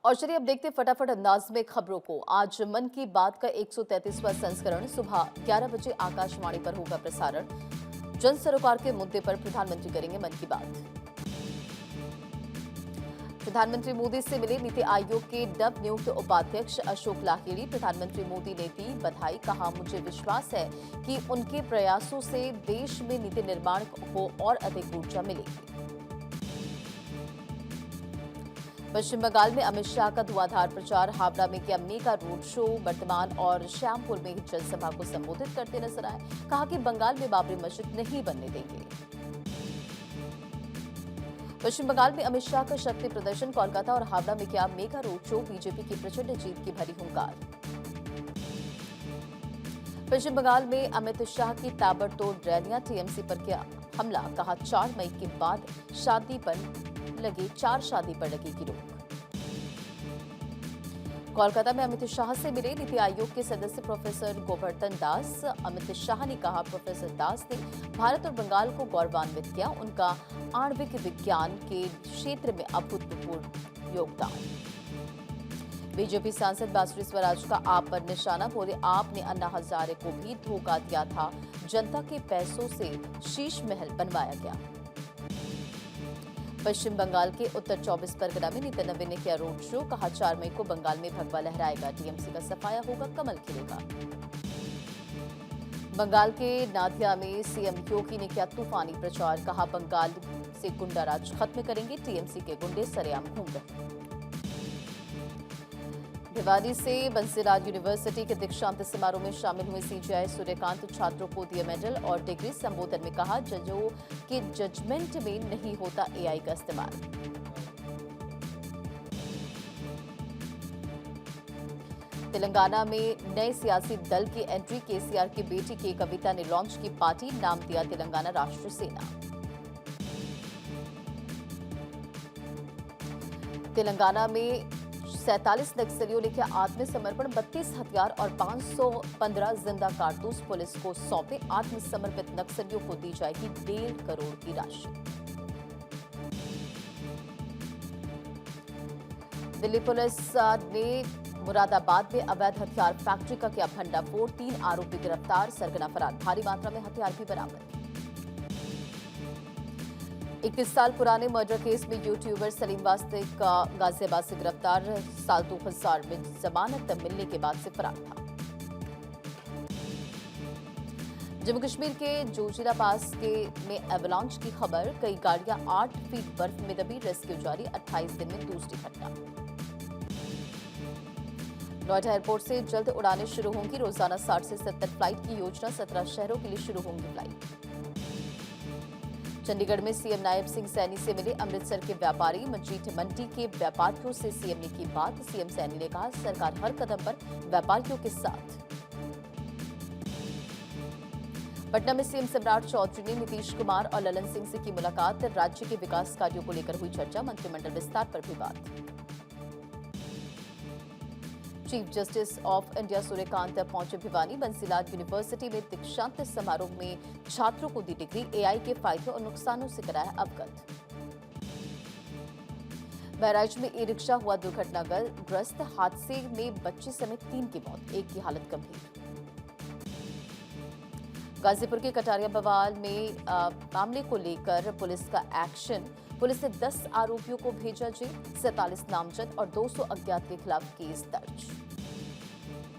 और चलिए अब देखते हैं फटाफट अंदाज में खबरों को। आज मन की बात का 133वां संस्करण सुबह 11 बजे आकाशवाणी पर होगा प्रसारण। जन सरोकार के मुद्दे पर प्रधानमंत्री करेंगे मन की बात। प्रधानमंत्री मोदी से मिले नीति आयोग के नव नियुक्त उपाध्यक्ष अशोक लाहिड़ी। प्रधानमंत्री मोदी ने दी बधाई, कहा मुझे विश्वास है कि उनके प्रयासों से देश में नीति निर्माण को और अधिक ऊर्जा मिलेगी। पश्चिम बंगाल में अमित शाह का धुआंधार प्रचार। हावड़ा में किया मेगा रोड शो। वर्तमान और श्यामपुर में जनसभा को संबोधित करते नजर आए। कहा कि बंगाल में बाबरी मस्जिद नहीं बनने देंगे। पश्चिम बंगाल में अमित शाह का शक्ति प्रदर्शन। कोलकाता और हावड़ा में किया मेगा रोड शो। बीजेपी की प्रचंड जीत की भरी हुंकार। पश्चिम बंगाल में अमित शाह की ताबड़तोड़ रैलियां। टीएमसी पर किया हमला। कहा 4 मई के बाद शादी पर लगेगी रोक। कोलकाता में अमित शाह से मिले नीति आयोग के सदस्य प्रोफेसर गोवर्धन दास। अमित शाह ने कहा प्रोफेसर दास ने भारत और बंगाल को गौरवान्वित किया। उनका आणविक विज्ञान के क्षेत्र में अभूतपूर्व योगदान। बीजेपी सांसद बांसुरी स्वराज का आप पर निशाना। बोले आपने अन्ना हजारे को भी धोखा दिया था। जनता के पैसों से शीश महल बनवाया गया। पश्चिम बंगाल के उत्तर 24 परगना में नीतिन नवीन ने किया रोड शो। कहा 4 मई को बंगाल में भगवा लहराएगा। टीएमसी का सफाया होगा, कमल खिलेगा। बंगाल के नादिया में सीएम योगी ने किया तूफानी प्रचार। कहा बंगाल से गुंडाराज खत्म करेंगे। टीएमसी के गुंडे सरेआम घूम रहे। भिवानी से बंसीलाल यूनिवर्सिटी के दीक्षांत समारोह में शामिल हुए सीजीआई सूर्यकांत। छात्रों को दिए मेडल और डिग्री। संबोधन में कहा जजों के जजमेंट में नहीं होता एआई का इस्तेमाल। तेलंगाना में नए सियासी दल की एंट्री। केसीआर की बेटी के कविता ने लॉन्च की पार्टी। नाम दिया तेलंगाना राष्ट्र सेना। तेलंगाना में 47 नक्सलियों ने किया आत्मसमर्पण। 32 हथियार और 515 जिंदा कारतूस पुलिस को सौंपे। आत्मसमर्पित नक्सलियों को दी जाएगी 1.5 करोड़ की राशि। दिल्ली पुलिस ने मुरादाबाद में अवैध हथियार फैक्ट्री का किया भंडाफोड़। 3 आरोपी गिरफ्तार, सरगना फरार। भारी मात्रा में हथियार भी बरामद। 31 साल पुराने मर्डर केस में यूट्यूबर सलीम वास्ते का गाजियाबाद से गिरफ्तार। साल 2000 में जमानत मिलने के बाद से फरार था। जम्मू कश्मीर के जोजिला पास में एवलांच की खबर। कई गाड़ियां 8 फीट बर्फ में दबी। रेस्क्यू जारी। 28 दिन में दूसरी घटना। नोएडा एयरपोर्ट से जल्द उड़ानें शुरू होंगी। रोजाना 60 से 70 फ्लाइट की योजना। 17 शहरों के लिए शुरू होंगी फ्लाइट। चंडीगढ़ में सीएम नायब सिंह सैनी से मिले अमृतसर के व्यापारी। मजीठ मंडी के व्यापारियों से सीएम ने की बात। सीएम सैनी ने कहा सरकार हर कदम पर व्यापारियों के साथ। पटना में सीएम सम्राट चौधरी ने नीतीश कुमार और ललन सिंह से की मुलाकात। राज्य के विकास कार्यों को लेकर हुई चर्चा। मंत्रिमंडल विस्तार पर भी बात। Chief justice of India Suryakant पहुंचे भिवानी। बंसीलाल यूनिवर्सिटी में दीक्षांत समारोह में छात्रों को दी डिग्री। एआई के फायदे और नुकसानों से कराया अवगत। बहराइच में ई रिक्शा हुआ दुर्घटनाग्रस्त। हादसे में बच्चे समेत 3 की मौत, 1 की हालत गंभीर। गाजीपुर के कटारिया बवाल में मामले को लेकर पुलिस का एक्शन। पुलिस ने 10 आरोपियों को भेजा जेल। 47 नामजद और 200 अज्ञात के खिलाफ केस दर्ज।